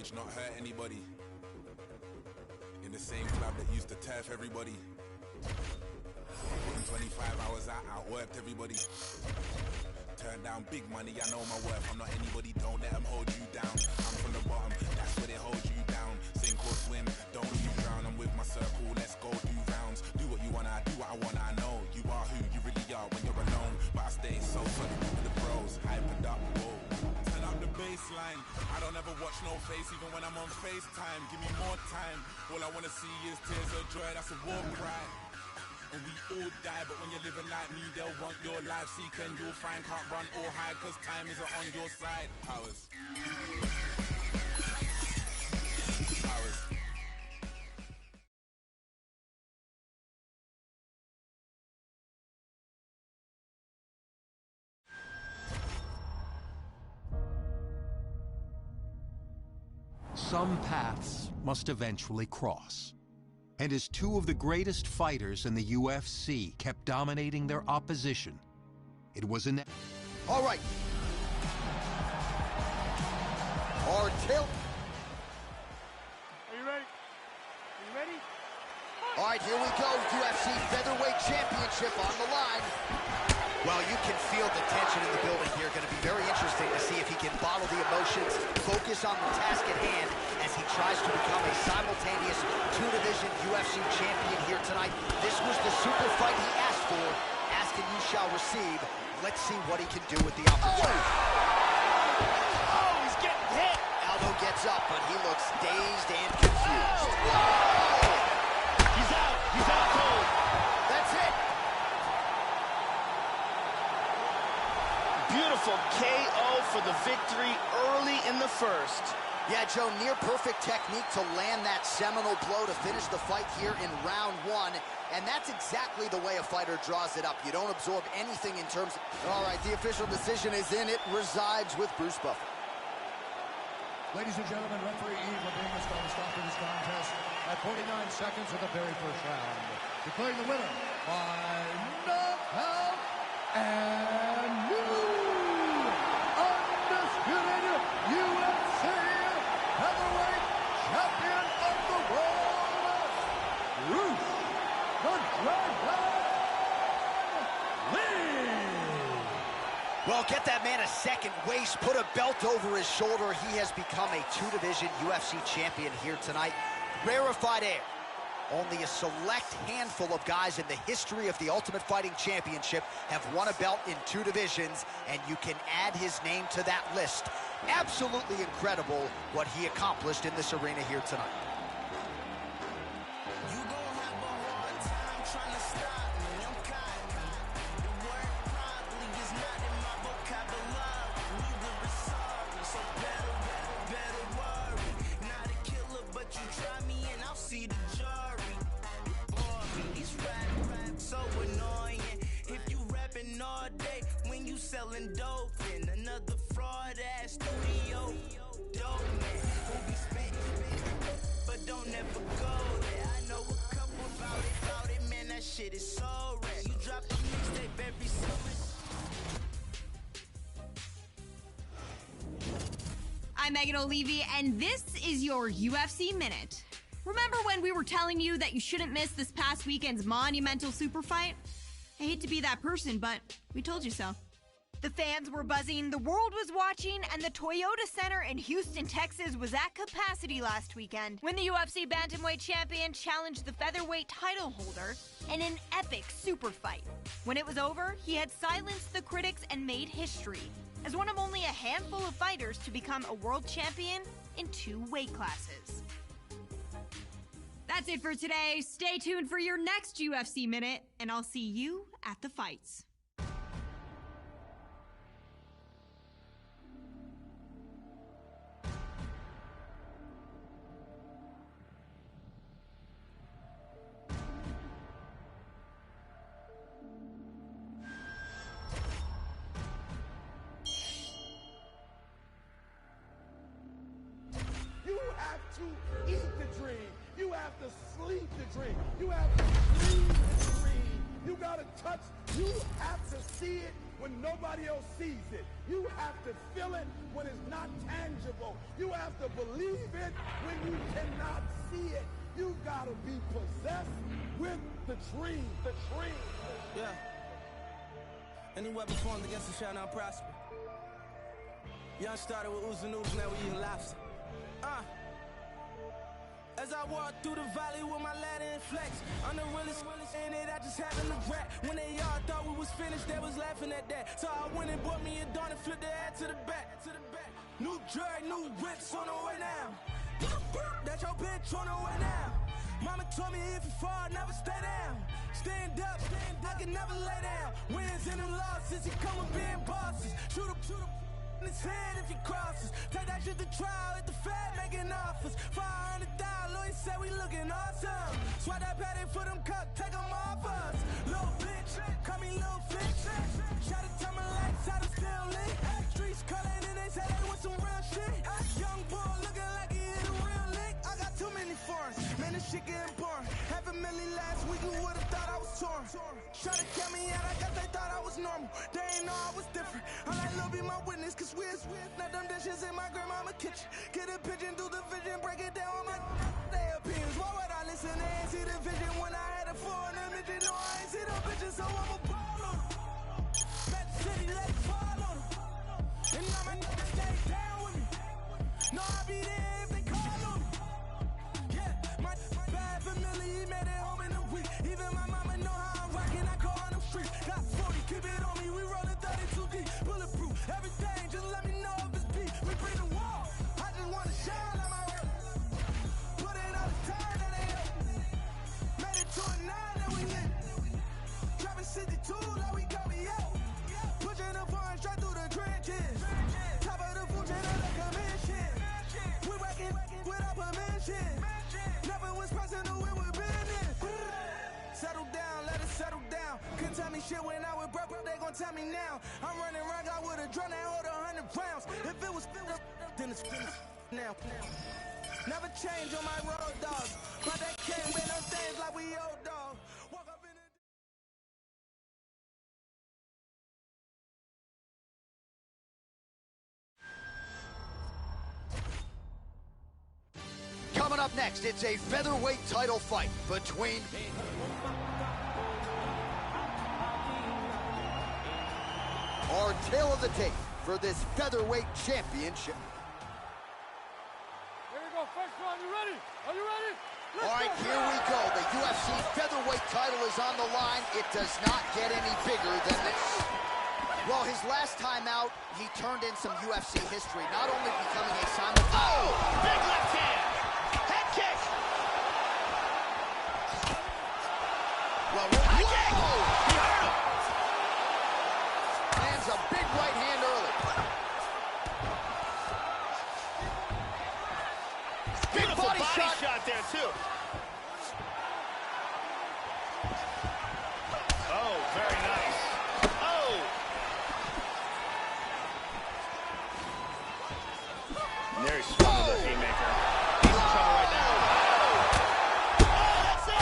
touch, not hurt anybody. In the same club that used to turf everybody. Putting 25 hours out, outworked everybody. Turn down big money, I know my worth. I'm not anybody, don't let them hold you down. I'm from the bottom, that's where they hold you down. Sink or swim, don't you drown. I'm with my circle, let's go do rounds. Do what you wanna, I do what I wanna, I know. You are who you really are when you're alone. But I stay so solid with the bros, hypered up, whoa. Turn up the baseline, I don't ever watch no face, even when I'm on FaceTime. Give me more time, all I wanna see is tears of joy, that's a war cry. And we all die, but when you're living like me, they'll want your life. Seek and you'll find, can't run or hide, cause time isn't on your side. Powers. Powers. Some paths must eventually cross. And as two of the greatest fighters in the UFC kept dominating their opposition, it was an... All right. Hard tilt. Are you ready? Are you ready? All right, here we go. UFC Featherweight Championship on the line. Well, you can feel the tension in the building here. Going to be very interesting to see if he can bottle the emotions, focus on the task at hand as he tries to become a simultaneous two-division UFC champion here tonight. This was the super fight he asked for. Ask and you shall receive. Let's see what he can do with the opportunity. Oh, he's getting hit. Aldo gets up, but he looks dazed and confused. He's out. He's out cold. That's it. Beautiful KO for the victory early in the first. Yeah, Joe, near perfect technique to land that seminal blow to finish the fight here in round one. And that's exactly the way a fighter draws it up. You don't absorb anything in terms of... All right, the official decision is in. It resides with Bruce Buffer. Ladies and gentlemen, referee Yves Lavigne is going to stop this contest at 49 seconds of the very first round. Declaring the winner by knockout and new undisputed UFC heavyweight champion of the world, Bruce the Dragon Lee. Well, get that man a second waist, put a belt over his shoulder. He has become a two-division UFC champion here tonight. Rarefied air. Only a select handful of guys in the history of the Ultimate Fighting Championship have won a belt in two divisions, and you can add his name to that list. Absolutely incredible what he accomplished in this arena here tonight. Selling dope in another fraud ass studio. Dope man who be spitting, but don't ever go there. I know a couple about it, man. That shit is so rare. You drop a mixtape every summer. I'm Megan O'Leary, and this is your UFC Minute. Remember when we were telling you that you shouldn't miss this past weekend's monumental super fight? I hate to be that person, but we told you so. The fans were buzzing, the world was watching, and the Toyota Center in Houston, Texas was at capacity last weekend when the UFC Bantamweight champion challenged the featherweight title holder in an epic super fight. When it was over, he had silenced the critics and made history as one of only a handful of fighters to become a world champion in 2 weight classes. That's it for today. Stay tuned for your next UFC Minute, and I'll see you at the fights. You have to eat the dream. You have to sleep the dream. You have to breathe the dream. You gotta touch. You have to see it when nobody else sees it. You have to feel it when it's not tangible. You have to believe it when you cannot see it. You gotta be possessed with the dream. The dream. Yeah. Any weapon formed against us shall not prosper. Young started with ooze and noodles, now we eating lobster. As I walk through the valley with my ladder and flex, I'm the realest in it, I just haven't looked back. When they all thought we was finished, they was laughing at that. So I went and bought me a dawn and flipped the hat to the back. New drag, new whips on the way now. That's your bitch on the way now. Mama told me if you fall, never stay down. Stand up, I can never lay down. Wins and the losses, he come with being bosses. Shoot him in his head if he crosses. Take that shit to trial at the Fed, making offers. 500,000, Louis said we looking awesome. Swat that patty for them cups, take them off us. Little bitch, call me little bitch. Shout it to my lights, out of still lit. Streets calling and they say they want some real shit. Young boy looking like he hit a real lick. I got too many foreigns, man, this shit getting boring. $500,000 last week, you would've thought I was torn. Try to count me out, I guess they thought I was normal. They ain't know I was different. I like Lil be my witness, cause we're not them dishes in my grandmama kitchen. Get a pigeon through the vision, break it down on my their opinions. Why would I listen? They ain't see the vision when I had a foreign image. No, I ain't see the bitches, so I'm a ball on them. Bet the city, let it fall on them. And now my niggas stay down with me. No, I be there if they call on me. Yeah, my bad family, he made it home in a week. Even my mama know how I'm rocking, I call on them streets. Got 40, keep it on me, we rollin' 32 deep. Bulletproof, everything, just let me know if it's beat. We bring the wall, I just wanna shine like my work. Put in all the time that they help. Made it to a 9 that we lit. Dropping 62 like we got me out. Pushing the foreign straight through the trenches. Top of the food chain of the commission. We working without permission. Never was personal, we were business. Settle down, let it settle down. Couldn't tell me shit when I was broke, they gon' tell me now. I'm running around, I would've drawn that hold 100 rounds. If it was finished, then it's finished now. Never change on my road, dog. But that came with no things like we old dog. Walk up in the Coming up next, it's a featherweight title fight between our tail of the tape for this featherweight championship. Here we go, first round, you ready? Are you ready? All right, here we go. The UFC featherweight title is on the line. It does not get any bigger than this. Well, his last time out, he turned in some UFC history, not only becoming a simultaneous... Oh! Big left hand! Head kick! Well, High kick! He hurt him! lands a big right hand early. Beautiful body shot there, too. Oh, very nice. Oh! And there he's swung with a haymaker. He's in trouble right now. Oh, that's it!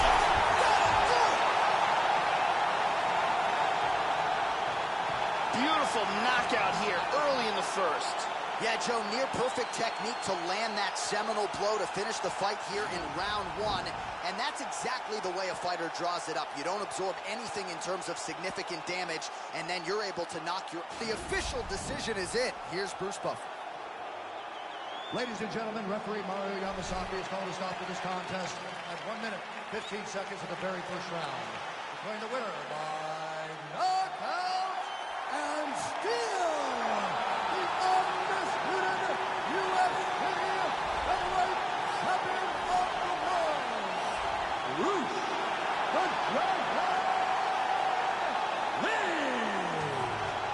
Beautiful knockout here early in the first. Yeah, Joe, near perfect technique to land that seminal blow to finish the fight here in round 1. And that's exactly the way a fighter draws it up. You don't absorb anything in terms of significant damage, and then you're able to knock your... The official decision is in. Here's Bruce Buffer. Ladies and gentlemen, referee Mario Yamasaki has called a stop to this contest at 1 minute, 15 seconds of the very first round. Declaring the winner by knockout and still the undisputed UFC featherweight champion of the world, Bruce the Dragon Lee.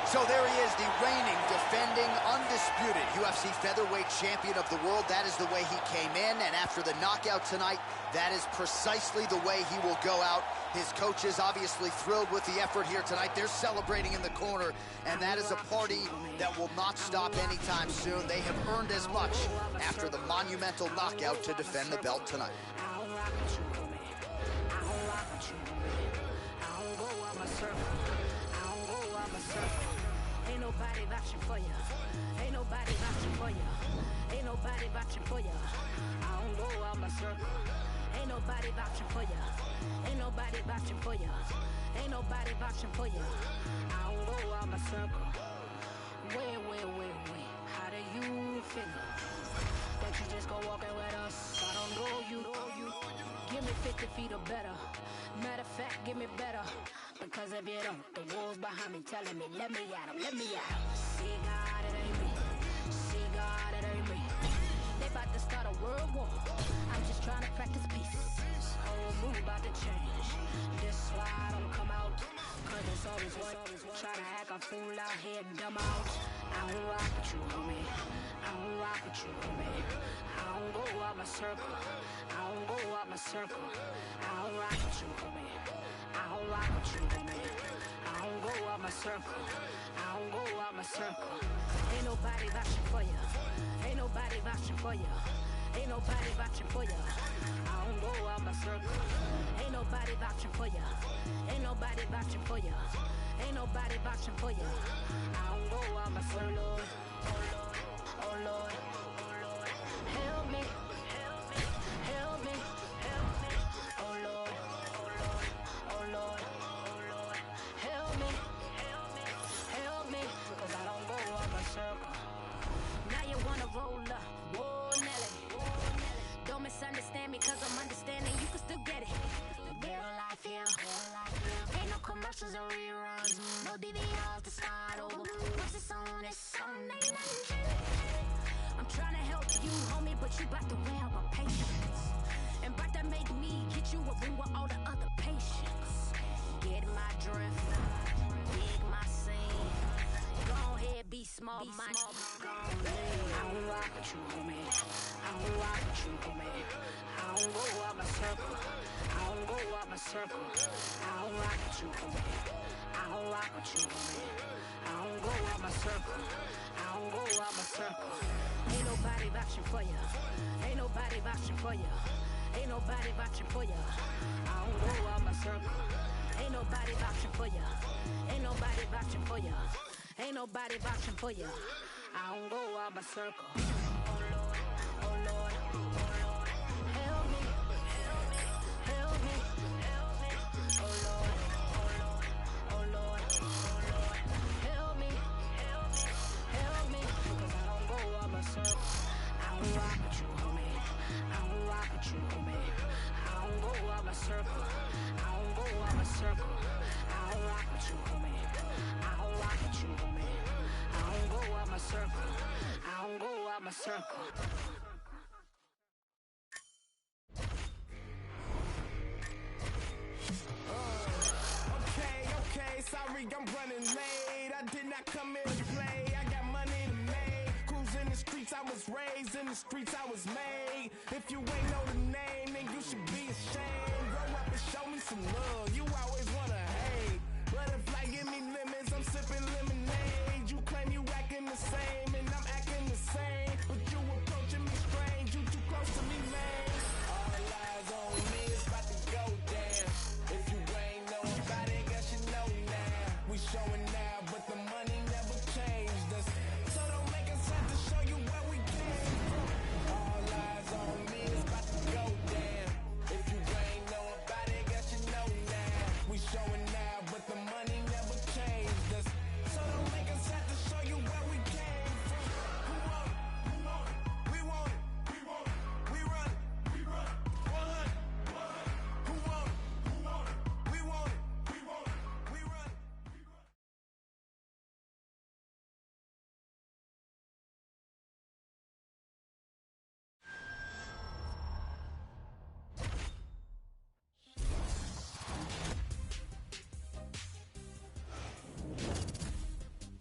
So there he is, the reigning, defending, undisputed UFC featherweight champion of the world. That is the way he came in, and after the knockout tonight, that is precisely the way he will go out. His coaches obviously thrilled with the effort here tonight. They're celebrating in the corner, and that is a party that will not stop anytime soon. They have earned as much after the monumental knockout to defend the belt tonight. I'll rock with you, man. I'll rock with you, man. I'll go on my surfer. I'll go on my surfer. nobody vouching for you. Ain't nobody vouching for you. Ain't nobody vouching for you. I don't go out my circle. Ain't nobody vouching for you. Ain't nobody vouching for you. Ain't nobody vouching for you. I don't go out my circle. Wait. How do you feel? That you just go walking with us? I don't know you. Give me 50 feet or better. Matter of fact, give me better. Because if you don't, the wolves behind me telling me, let me at 'em, let me at 'em. See God, it ain't me. See God, it ain't me. They about to start a world war. I'm just trying to practice peace. Whole mood about to change. This why I don't come out. Cause it's always one. Trying to act a fool out here, dumb out. I don't rock with you, homie. I don't rock with you, homie. I don't go out my circle. I don't go out my circle. I don't rock with you, homie. I don't rock with you, homie. I don't go out my circle. I don't go out my circle. Ain't nobody vouching for you. Ain't nobody vouching for you. Ain't nobody vouching for you. I don't go out my circle. Ain't nobody vouching for you. Ain't nobody vouching for you. Ain't nobody vouching for you. I don't go out my circle. Oh Lord, help me, help me. Oh Lord, help me, cause I don't go out my circle. Now you wanna roll up, whoa Nelly. Don't misunderstand me cause I'm understanding you can still get it. Real life here, ain't no commercials or reruns, no DVRs to start over. Once it's on, ain't nothing changing. I'm trying to help you, homie, but you bout to wear out my patience. And bout to make me get you a ring with all the other patients. Get my drift, dig my scene. Go ahead, be small, my I don't rock with you, homie. I don't rock with you, homie. I don't go out my circle. I don't go out my circle. I don't rock with you, homie. I don't rock with you, homie. I don't go out my circle. I don't go out my circle. Ain't nobody vouching for you. Ain't nobody vouching for you. Ain't nobody vouching for you. I don't go out my circle. Ain't nobody vouching for you. Ain't nobody vouching for you. Ain't nobody vouching for you. I don't go out my circle. Oh Lord, help me, help me. Oh Lord, help me, cause I don't go out my circle. I don't rock with you, homie. I don't rock with you, homie. I don't go out my circle. I don't go out my circle. I don't rock with you, homie. I don't rock with you, homie. I don't go out my circle. I don't go out my circle. Okay, sorry I'm running late. I did not come here to play. I got money to make. Cruising the streets, I was raised in the streets, I was made. If you ain't know the name, then you should be ashamed. Grow up and show me some love. You always wanna hate. But if life give me lemons, I'm sipping lemonade. You claim you acting the same, and I'm acting the same. But you approaching me strange. You too close to me, man. All eyes on me, it's about to go down. If you ain't know about it, guess you know now. We showing now, but the money never changed us. So don't make us have to show you where we came from. All eyes on me, it's about to go down. If you ain't know about it, guess you know now. We showing now, but the money never changed us. So don't make us have to show you where we came from. Who want it? Who want it? We want it. We want it. We run it. We run it. 100. Who want it? Who want it? We want it. We want it. We run it.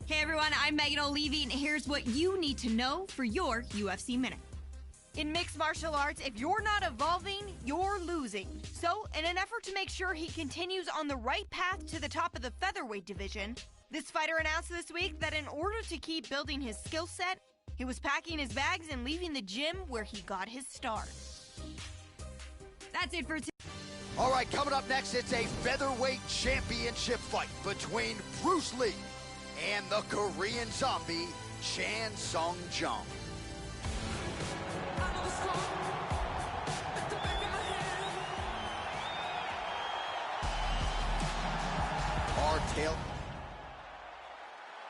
Hey everyone, I'm Megan O'Leary, and here's what you need to know for your UFC Minute. In mixed martial arts, if you're not evolving, you're losing. So, in an effort to make sure he continues on the right path to the top of the featherweight division, this fighter announced this week that in order to keep building his skill set, he was packing his bags and leaving the gym where he got his start. That's it for today. All right, coming up next, it's a featherweight championship fight between Bruce Lee and the Korean Zombie, Chan Sung Jung. Tail.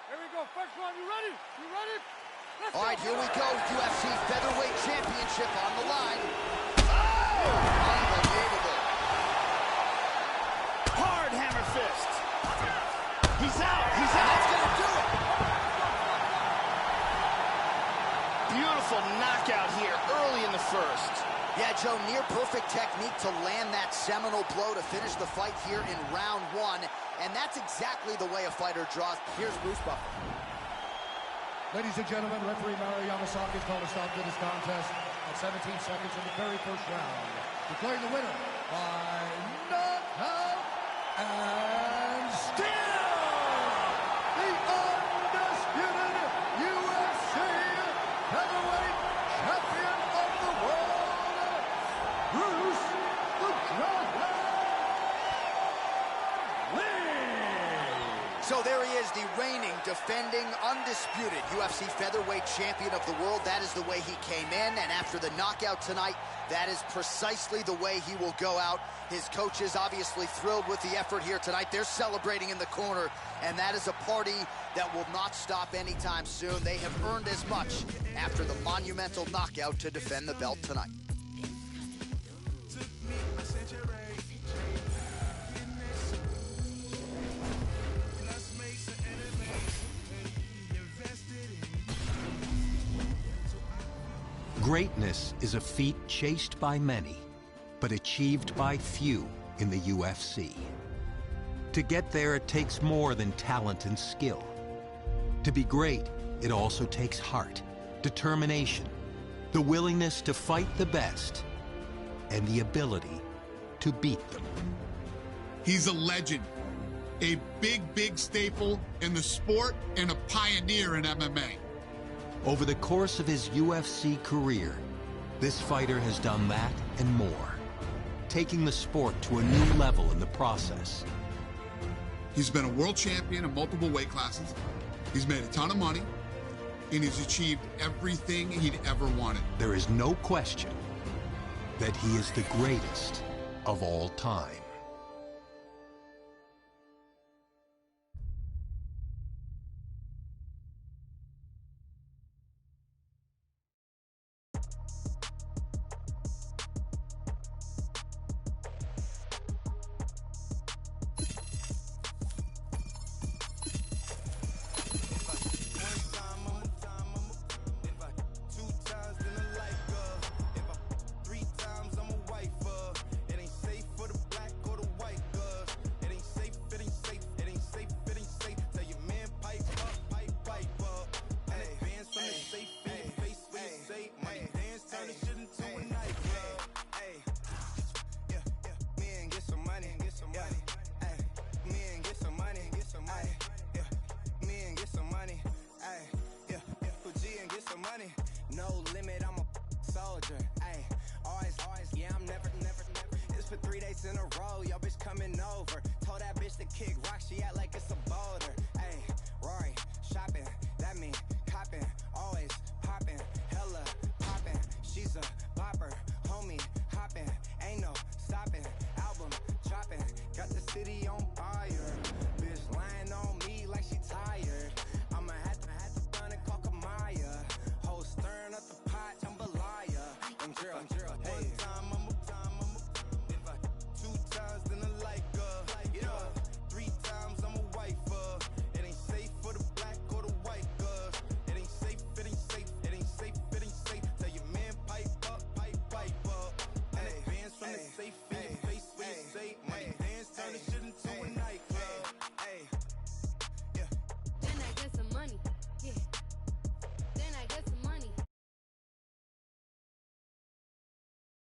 Here we go, first one, you ready? You ready? Let's All right, go. here we go. UFC Featherweight Championship on the line. Oh! Unbelievable. Hard hammer fist. He's out. He's And out. that's going to do it. Beautiful knockout here early in the first. Yeah, Joe, near perfect technique to land that seminal blow to finish the fight here in round one. And that's exactly the way a fighter draws. Here's Bruce Buffer. Ladies and gentlemen, referee Mario Yamasaki has called a stop to this contest at 17 seconds in the very first round. Declaring the winner by knockout and still the undisputed UFC heavyweight champion of the world, Bruce the Dragon Lee. So there he is, the reigning, defending, undisputed UFC featherweight champion of the world. That is the way he came in, and after the knockout tonight, that is precisely the way he will go out. His coaches obviously thrilled with the effort here tonight. They're celebrating in the corner, and that is a party that will not stop anytime soon. They have earned as much after the monumental knockout to defend the belt tonight. Greatness is a feat chased by many, but achieved by few in the UFC. To get there, it takes more than talent and skill. To be great, it also takes heart, determination, the willingness to fight the best, and the ability to beat them. He's a legend, a big, big staple in the sport and a pioneer in MMA. Over the course of his UFC career, this fighter has done that and more, taking the sport to a new level in the process. He's been a world champion in multiple weight classes. He's made a ton of money, and he's achieved everything he'd ever wanted. There is no question that he is the greatest of all time. No limit, I'm a soldier. Ay, always, yeah, I'm never. It's for 3 days in a row. Yo, bitch coming over. Told that bitch to kick rock. She act like it's a